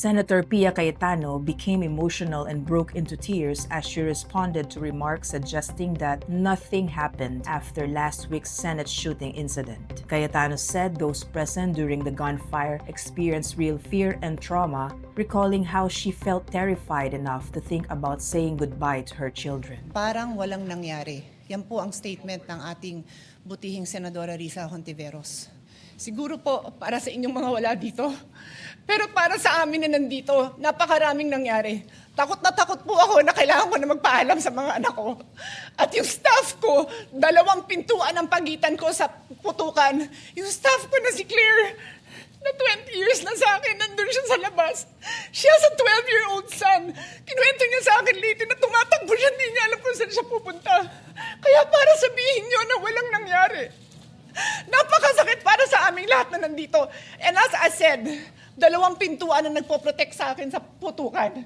Senator Pia Cayetano became emotional and broke into tears as she responded to remarks suggesting that nothing happened after last week's Senate shooting incident. Cayetano said those present during the gunfire experienced real fear and trauma, recalling how she felt terrified enough to think about saying goodbye to her children. Parang walang nangyari. Yan po ang statement ng ating butihing Senadora Risa Hontiveros. Siguro po para sa inyong mga wala dito. Pero para sa amin na nandito, napakaraming nangyari. Takot na takot po ako na kailangan ko na magpaalam sa mga anak ko. At yung staff ko, 2 pintuan ang pagitan ko sa putukan. Yung staff ko na si Claire, na 20 years na sa akin, nandun siya sa labas. She has a 12-year-old son. Kinuwento niya sa akin late na tumatakbo siya, hindi niya alam kung saan siya pupunta. Kaya para sabihin niyo na walang nangyari. Napakasakit para sa aming lahat na nandito. And as I said, 2 pintuan na nagpo-protect sa akin sa putukan.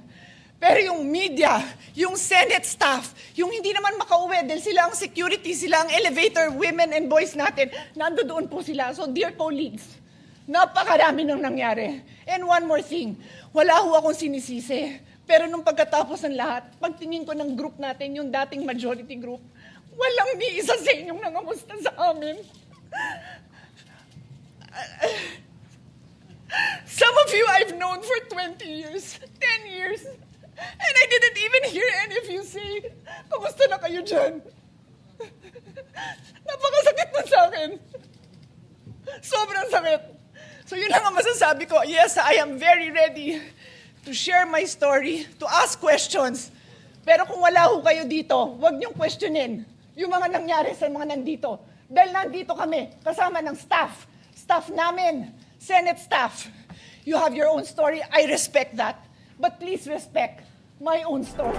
Pero yung media, yung Senate staff, yung hindi naman makauwi dahil sila ang security, sila ang elevator women and boys natin, nandoon po sila. So dear colleagues, napakarami nang nangyari. And one more thing, wala ho akong sinisisi. Pero nung pagkatapos ng lahat, pagtingin ko ng group natin, yung dating majority group, walang ni isa sa inyong nangamusta sa amin. Some of you I've known for 20 years, 10 years, and I didn't even hear any of you say, "Kamusta na kayo dyan?" Napakasakit na sa akin. Sobrang sakit. So yun lang ang masasabi ko. Yes, I am very ready to share my story, to ask questions. Pero kung wala ho kayo dito, huwag niyong questionin yung mga nangyari sa mga nandito. Dahil nandito kami, kasama ng staff namin, Senate staff. You have your own story. I respect that. But please respect my own story.